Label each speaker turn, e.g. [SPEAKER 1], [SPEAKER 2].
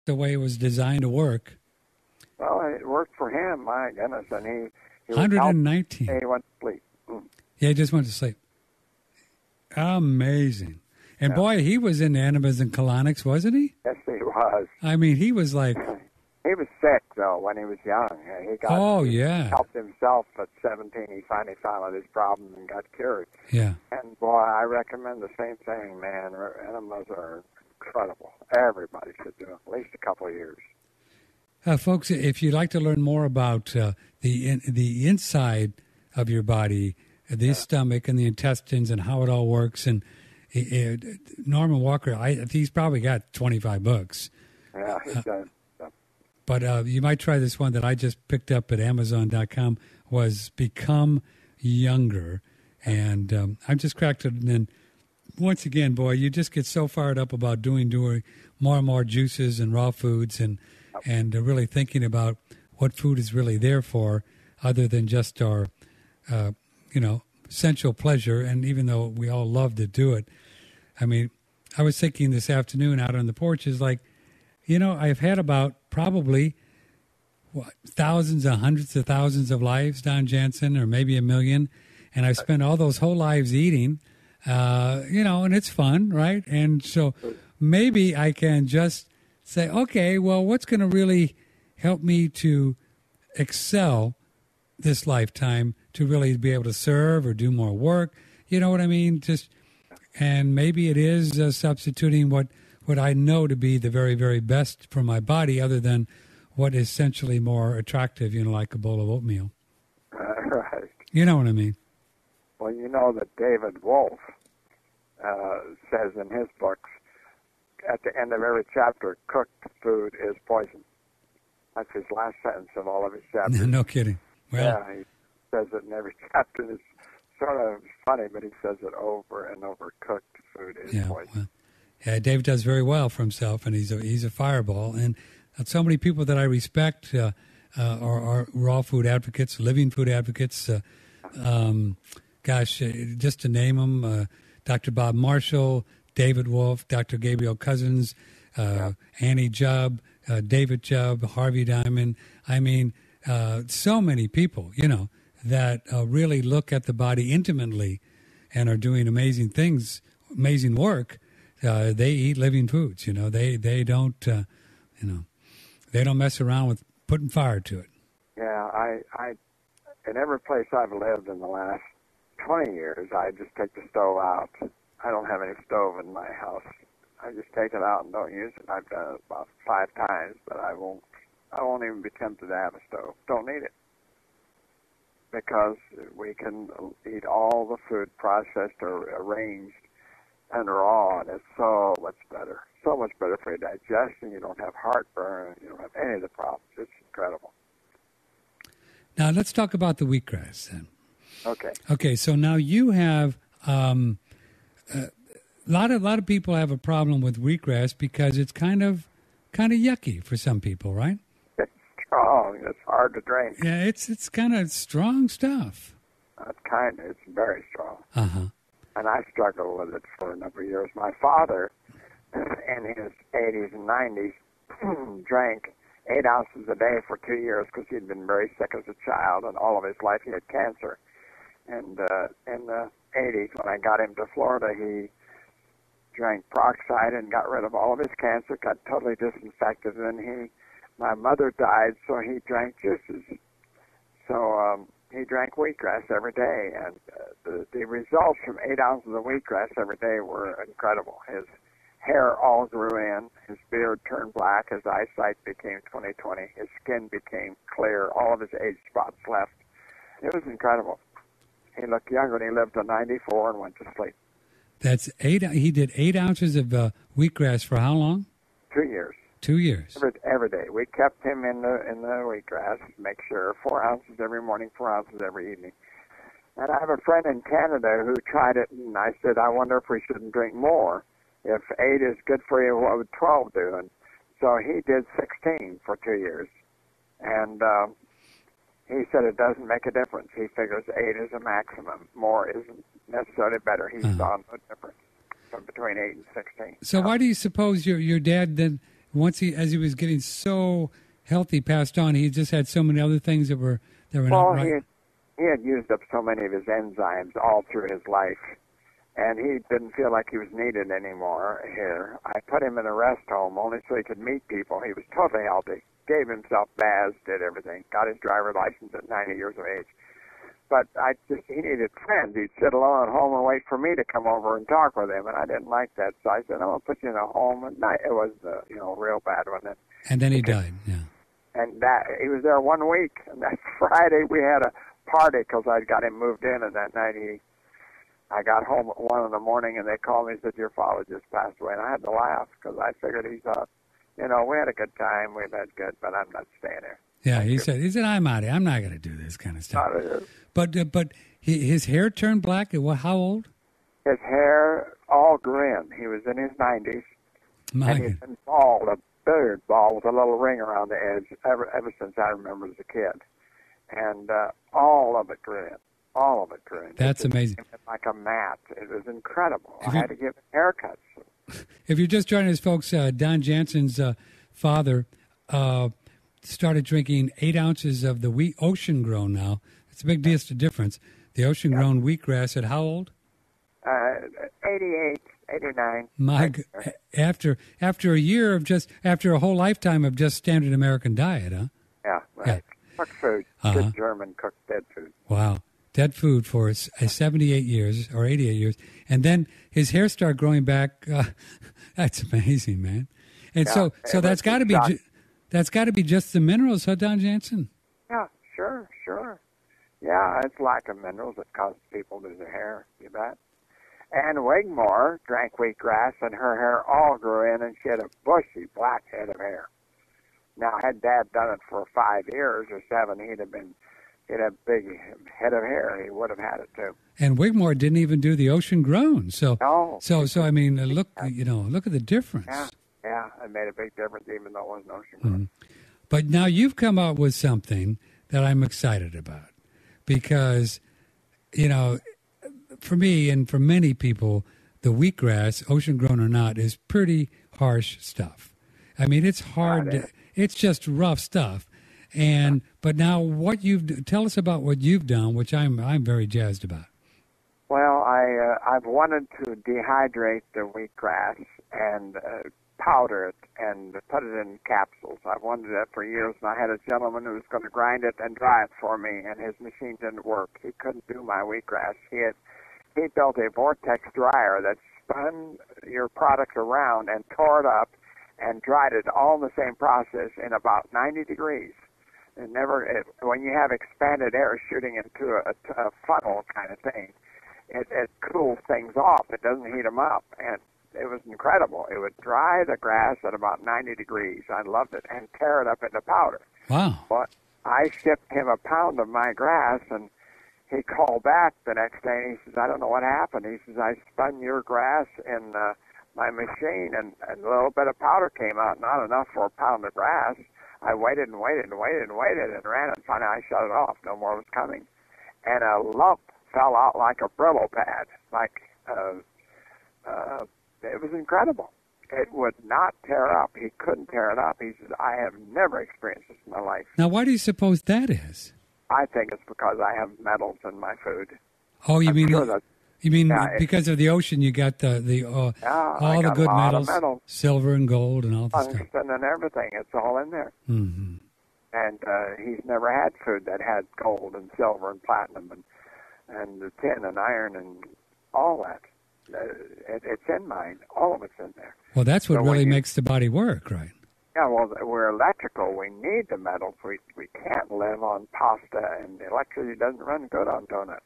[SPEAKER 1] the way it was designed to work.
[SPEAKER 2] Well, it worked for him, my goodness, and he
[SPEAKER 1] 119.
[SPEAKER 2] He went to sleep.
[SPEAKER 1] Yeah, he just went to sleep. Amazing. And boy, he was into enemas and colonics, wasn't he?
[SPEAKER 2] Yes, he was.
[SPEAKER 1] I mean, he was like...
[SPEAKER 2] He was sick, though, when he was young. He helped himself at 17. He finally found out his problem and got cured.
[SPEAKER 1] Yeah.
[SPEAKER 2] And, boy, I recommend the same thing, man. Enemas are incredible. Everybody should do them, at least a couple of years.
[SPEAKER 1] Folks, if you'd like to learn more about the inside of your body, the stomach and the intestines and how it all works, and Norman Walker, he's probably got 25 books.
[SPEAKER 2] Yeah, he does.
[SPEAKER 1] But you might try this one that I just picked up at Amazon.com, was Become Younger. And I just cracked it. And then, once again, boy, you just get so fired up about doing more and more juices and raw foods and really thinking about what food is really there for, other than just our, sensual pleasure. And even though we all love to do it, I mean, I was thinking this afternoon out on the porch is like, I've had about probably thousands and hundreds of thousands of lives, Don Jansen, or maybe 1 million. And I've spent all those whole lives eating, and it's fun, right? And so maybe I can just say, okay, well, what's going to really help me to excel this lifetime, to really be able to serve or do more work? You know what I mean? And maybe it is substituting what I know to be the very, very best for my body, other than what is essentially more attractive, like a bowl of oatmeal.
[SPEAKER 2] Right.
[SPEAKER 1] You know what I mean?
[SPEAKER 2] Well, you know that David Wolf says in his books, at the end of every chapter, cooked food is poison. That's his last sentence of all of his chapters.
[SPEAKER 1] No kidding. Well,
[SPEAKER 2] yeah, he says it in every chapter. It's sort of funny, but he says it over and over. Cooked food is poison.
[SPEAKER 1] Well, yeah, Dave does very well for himself, and he's a fireball. And so many people that I respect are raw food advocates, living food advocates. Just to name them, Dr. Bob Marshall, David Wolf, Dr. Gabriel Cousins, Annie Jubb, David Jubb, Harvey Diamond. I mean, so many people, that really look at the body intimately and are doing amazing things, amazing work. They eat living foods. They don't they don't mess around with putting fire to it.
[SPEAKER 2] Yeah, I in every place I've lived in the last 20 years, I just take the stove out. I don't have any stove in my house. I just take it out and don't use it. I've done it about 5 times, but I won't even be tempted to have a stove. Don't need it. Because we can eat all the food processed or arranged and raw, and it's so much better. So much better for your digestion. You don't have heartburn. You don't have any of the problems. It's incredible.
[SPEAKER 1] Now, let's talk about the wheatgrass then.
[SPEAKER 2] Okay.
[SPEAKER 1] Okay, so now you have a lot of people have a problem with wheatgrass because it's kind of yucky for some people, right?
[SPEAKER 2] It's strong. It's hard to drink.
[SPEAKER 1] Yeah, it's kind of strong stuff.
[SPEAKER 2] It's very strong.
[SPEAKER 1] Uh-huh.
[SPEAKER 2] And I struggled with it for a number of years. My father, in his 80s and 90s, drank 8 ounces a day for 2 years because he'd been very sick as a child, and all of his life he had cancer. And in the 80s, when I got him to Florida, he drank peroxide and got rid of all of his cancer, got totally disinfected, and my mother died, so he drank juices. So he drank wheatgrass every day, and the results from 8 ounces of wheatgrass every day were incredible. His hair all grew in, his beard turned black, his eyesight became 20/20, his skin became clear, all of his age spots left. It was incredible. He looked younger, and he lived to 94 and went to sleep.
[SPEAKER 1] That's 8. He did 8 ounces of wheatgrass for how long?
[SPEAKER 2] 2 years.
[SPEAKER 1] 2 years.
[SPEAKER 2] Every day. We kept him in the wheatgrass, make sure 4 ounces every morning, 4 ounces every evening. And I have a friend in Canada who tried it, and I said, I wonder if we shouldn't drink more. If 8 is good for you, what would 12 do? And so he did 16 for 2 years. And he said it doesn't make a difference. He figures 8 is a maximum. More isn't necessarily better. He saw no difference between 8 and 16.
[SPEAKER 1] So why do you suppose your dad then as he was getting so healthy, passed on, he just had so many other things that were not
[SPEAKER 2] Well,
[SPEAKER 1] right.
[SPEAKER 2] he had used up so many of his enzymes all through his life, and he didn't feel like he was needed anymore here. I put him in a rest home only so he could meet people. He was totally healthy, gave himself baths, did everything, got his driver's license at 90 years of age. But he needed friends. He'd sit alone at home and wait for me to come over and talk with him, and I didn't like that. So I said, I'm going to put you in a home. And it was, real bad, wasn't it?
[SPEAKER 1] And then he died, yeah.
[SPEAKER 2] And he was there 1 week. And that Friday we had a party because I'd got him moved in, and that night I got home at 1 in the morning, and they called me and said, your father just passed away. And I had to laugh because I figured he thought, we had a good time, we've had good, but I'm not staying here.
[SPEAKER 1] Yeah, he said, I'm out of here. I'm not going to do this kind of stuff. But his hair turned black. How old?
[SPEAKER 2] His hair all grew in. He was in his 90s. And he's been bald, a beard bald with a little ring around the edge ever since I remember as a kid. And all of it grew in. All of it grew in.
[SPEAKER 1] That's amazing.
[SPEAKER 2] Like a mat. It was incredible. I had to give him haircuts.
[SPEAKER 1] If you're just joining us, folks, Don Jansen's father started drinking 8 ounces of the ocean-grown now. It's a big difference. The ocean-grown wheatgrass at how old?
[SPEAKER 2] 88, 89.
[SPEAKER 1] After a year of after a whole lifetime of just standard American diet, huh?
[SPEAKER 2] Yeah, right. Yeah. Cooked food. Good German cooked dead food.
[SPEAKER 1] Wow. Dead food for 78 years or 88 years. And then his hair started growing back. That's amazing, man. And so that's got to be just the minerals, huh, Don Jansen?
[SPEAKER 2] Yeah, sure. Yeah, it's lack of minerals that causes people to lose their hair, you bet. And Wigmore drank wheatgrass, and her hair all grew in, and she had a bushy black head of hair. Now, had Dad done it for 5 years or 7, he'd have a big head of hair. He would have had it too.
[SPEAKER 1] And Wigmore didn't even do the ocean grown. So I mean, look at the difference.
[SPEAKER 2] Yeah, it made a big difference, even though it wasn't ocean grown.
[SPEAKER 1] Mm-hmm. But now you've come up with something that I'm excited about, because, for me and for many people, the wheatgrass, ocean grown or not, is pretty harsh stuff. I mean, it's hard. It's just rough stuff. But now, tell us about what you've done, which I'm very jazzed about.
[SPEAKER 2] Well, I've wanted to dehydrate the wheatgrass and powder it and put it in capsules. I've wanted that for years, and I had a gentleman who was going to grind it and dry it for me, and his machine didn't work. He couldn't do my wheatgrass. He built a vortex dryer that spun your product around and tore it up and dried it all in the same process in about 90 degrees. When you have expanded air shooting into a funnel kind of thing, it cools things off. It doesn't heat them up, and it was incredible. It would dry the grass at about 90 degrees. I loved it, and tear it up into powder.
[SPEAKER 1] Wow.
[SPEAKER 2] But I shipped him a pound of my grass, and he called back the next day, and he says, I don't know what happened. He says, I spun your grass in my machine, and a little bit of powder came out, not enough for a pound of grass. I waited and waited and waited and waited and ran it, and finally I shut it off. No more was coming. And a lump fell out like a Brillo pad. It was incredible. It would not tear up. He couldn't tear it up. He says, I have never experienced this in my life.
[SPEAKER 1] Now, why do you suppose that is?
[SPEAKER 2] I think it's because I have metals in my food.
[SPEAKER 1] Oh, you mean because of the ocean? You got all the good metals, silver and gold, and all the stuff.
[SPEAKER 2] Tungsten and everything. It's all in there.
[SPEAKER 1] Mm-hmm.
[SPEAKER 2] And he's never had food that had gold and silver and platinum and the tin and iron and all that. It's in mine. All of it's in there.
[SPEAKER 1] Well, that's what really makes the body work, right?
[SPEAKER 2] Yeah, well, we're electrical. We need the metals. We can't live on pasta, and electricity doesn't run good on donuts.